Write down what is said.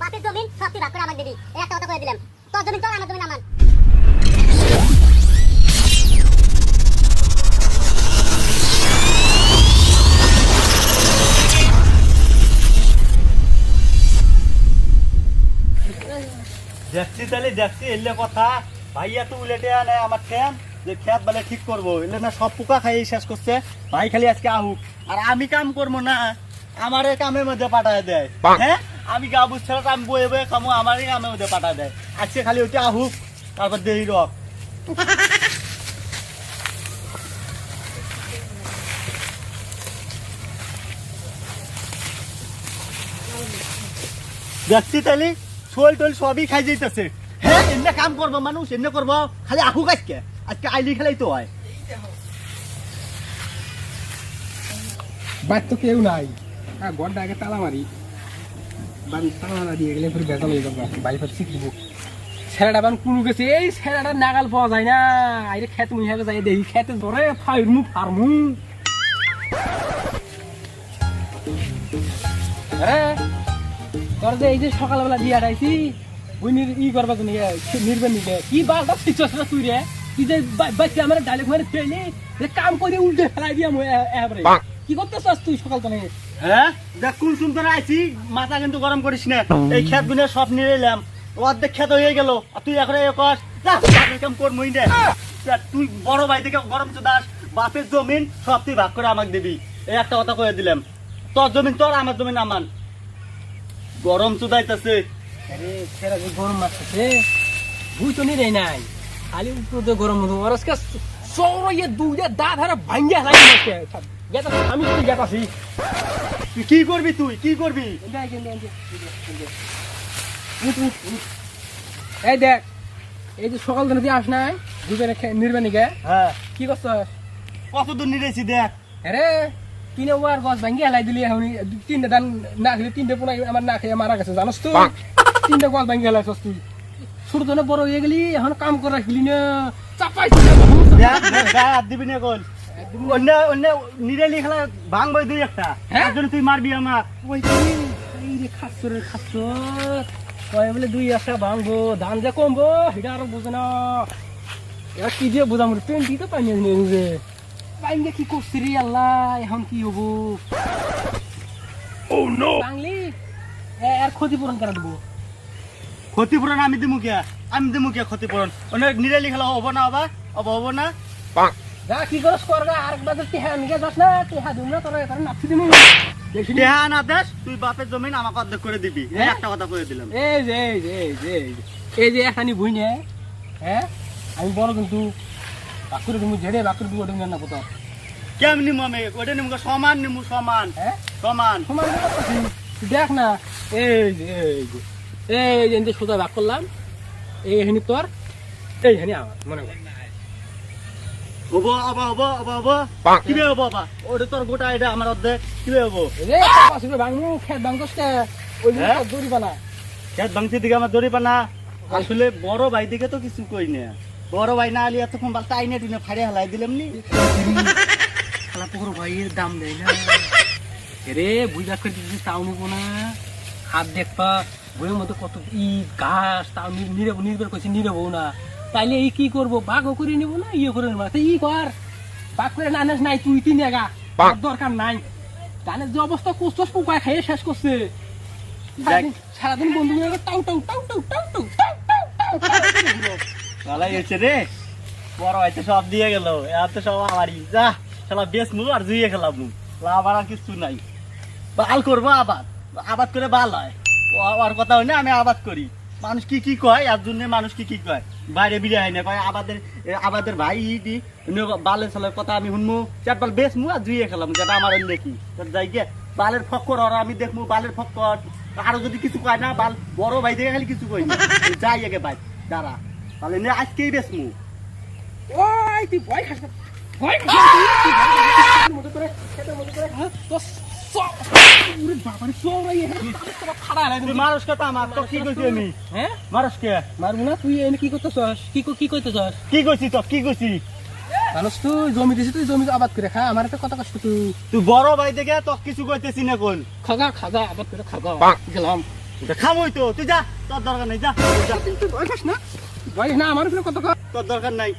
বাপের জমিন সব তুই ভাগ করে আমাকে দিবি, এই একটা কথা কয়ে দিলাম। তোর জমিন তোর, আমার জমিন আমার। দেখছি তাহলে দেখছি এলে কথা ভাইয়া তো উলেটে আনে আমার ঠ্যান যে খেত বলে ঠিক করবো, এলে না সব পোকা খাই শেষ করছে। ভাই খালি আজকে আহুক, আর আমি কাম করবো না, আমার কামের মধ্যে পাঠায় দেয়। হ্যাঁ, আমি গা বুঝছে আমি বয়ে বয়ে কামো, আমারই কামের মধ্যে পাঠায় দেয়। আজকে খালি ওইটা আহুক, তারপর দেরি রক। দেখছি তাহলে শোল টোল সবই খাই যেতেছে। হ্যাঁ, এমনি কাম করবো মানুষ, এমনি করবো, খালি আহুক আজকে। আজকে আইলি খেলাই তো হয়। বাড়ি তো কেউ নাই, হ্যাঁ ঘরটা আগে তালা মারি, বাড়ি তালা মারা দিয়ে গেলে ফের বেতন হয়ে যাবো, বাড়ি ফের শিখবো। ছেলেটা বান কোনো গেছে, এই ছেলেটা নাগাল পাওয়া যায় না, আইরে খেত মুহিয়াকে যাই দেখি খেতে ধরে ফাইরমু ফার্মু। হ্যাঁ, তোর যে এই যে সকালবেলা দিয়ে আটাইছি ওই ই করবা তো নির্বেন নিকে কি বালটা শিখছ তুই রে, তুই যে বাচ্চা আমার ডাইলেক্ট মারে ফেলি কাম করে উল্টে ফেলাই দিয়া কি করতে চাস তুই সকাল তো? হ্যাঁ, দেখ কোন সুন্দর আইছি, মাথা কিন্তু গরম করিস না। এই খেত গুলো সব নিয়ে এলাম, অর্ধেক খেত হয়ে গেল, আর তুই এখন কাম করবই না। তুই বড় ভাই থেকে গরম চোদাস, বাপের জমিন সব তুই ভাগ করে আমাকে দিবি, এই একটা কথা কয়ে দিলাম। তোর জমিন তোর, আমার জমিন আমার। গরম চোদাইতেছে। আরে ছেড়া যে গরম মারতেছে বুঝ তো নিরে নাই, খালি উপরে গরম হতো আর আজকে সৌরয়ে দুইটা দাঁত হারা ভাঙ্গা লাগে গেতা আমি তুই গেতাছি। তুই কি করবি, তুই কি করবি? এই দেখ, এই যে সকাল ধরে দিয়ে আস নাই দুজনে নির্বাণী গে। হ্যাঁ, কি করছ? কত দূর নিরেছি দেখ। আরে তিনে ওয়ার গছ ভাঙ্গি হেলাই দিলি, এখন তিনটে ধান না খেলে তিনটে পোনা আমার না খেয়ে মারা গেছে জানাস তুই? তিনটে গছ ভাঙ্গি হেলাইছস তুই, ছোট ধরে বড় হয়ে গেলি, এখন কাম করে রাখলি না চাপাই দিবি না কোন অন্য অন্য নিরেলি খেলা ভাঙবো দুই একটা, তার জন্য তুই মারবি আমার। ওই রে খাচ্ছর খাচ্ছর কয় বলে দুই একটা ভাঙবো, ধান যে কমবো এটা আরো বোঝে না। এবার কি দিয়ে বোঝাম রে, পেন্টি তো পাইনি রে পাইনি, কি করছি রে আল্লাহ, এখন কি হবো? বাংলি এর ক্ষতিপূরণ কেন দেবো? ক্ষতিপূরণ আমি দিমু কিয়া, আমি দিমু কিয়া ক্ষতিপূরণ? অনেক নিরালি খেলা হবো না, হবো না। যা কি করস করবা, আরেকবার তো টেহা নিয়ে যাস না, টেহা দিম না তোরা এখন নাপছি দিমু। টেহা না দেশ, তুই বাপের জমিন আমাকে অর্ধেক করে দিবি, এই একটা কথা করে দিলাম। এই যে এই যে এই যে এই যে এখানি বই নে, হ্যাঁ আমি বড় কিন্তু বাকুরে তুমি ঝেড়ে বাকুরে দিব ওটা না কত কেমন নিমু আমি? ওটা নিমু সমান নিমু, সমান। হ্যাঁ সমান সমান দেখ না, এই যে এই যে এই যে সোজা ভাগ করলাম, এইখানি তোর এইখানি আমার মনে কর হবো, হবো কিভাবে হবো বাবা? ওটা তোর গোটা, এটা আমার অর্ধেক, কিভাবে হবো? রে পাশে ভাঙমু খেত ভাঙতে ওই দড়ি বানা খেত ভাঙছি দিকে আমার দড়ি পানা। আসলে বড় ভাই দিকে তো কিছু কই না, বড় ভাই না আলি এতক্ষণ বাল টাইনে টুনে ফাড়ে হালাই দিলাম নি। খালা পুকুর ভাইয়ের দাম দেয় না রে, বুঝা করে দিচ্ছি তাও নিব না। হাত দেখবা বইয়ের মধ্যে কত ই ঘাস, তাও নির্ভর করছি নিরবো না, তাইলে এই কি করবো? বাঘও করে নিব না, ইয়ে করে নেবো না, ই কর বাঘ করে নানাস নাই, তুই তিন এগা দরকার নাই। ধানের যে অবস্থা করছস পোকায় খাইয়ে শেষ করছে, সারাদিন বন্ধু tau tau tau tau tau tau tau tau ভালাই হয়েছে রে, বড় ভাই তো সব দিয়ে গেল, এর তো সব আমারই। যা খেলা বেশ মু আর জুইয়ে খেলাম, লাভ আর কিছু নাই। বাল করবো আবাদ, আবাদ করে বাল হয়, আর কথা হয় না আমি আবাদ করি। মানুষ কি কি কয়, এর জন্য মানুষ কি কি কয়, বাইরে বিরে হয় না কয় আবাদের ভাই ইটি বালের সালের কথা আমি শুনবো, চার বাল বেশ মু আর জুইয়ে খেলাম, যেটা আমার দেখি যাই গে বালের ফক্কর আর আমি দেখবো বালের ফক্কর। আরো যদি কিছু কয় না, বাল বড় ভাই দেখে খালি কিছু কই না, যাই আগে ভাই দাঁড়া তাহলে নে আজকেই বেশ মু। ওই তুই ভয় খাস না, ভয় খাস মতো করে খেতের মতো করে তো ওরে বাবা রে সরাই এখানে তোরা খাড়া হলাই তুই মানুষ কথা আমার তো কি কইছি আমি? হ্যাঁ মানুষ কে মারবো না, তুই এনে কি করতেছস? কি কইতেছস? কি কইছি তো কি কইছি? মানুষ তুই জমি দিছিস, তুই জমি আবাদ করে খা, আমার একটা কত কষ্ট তুই। তুই বড় ভাই দেখে তো কিছু কইতেছি না কোন খাগা খাগা আবাদ করে খাগা গেলাম। খামই তো তুই যা, তোর দরকার নাই, যা যা। তুই বয়স না, বয়স না আমার উপরে কত তোর দরকার নাই।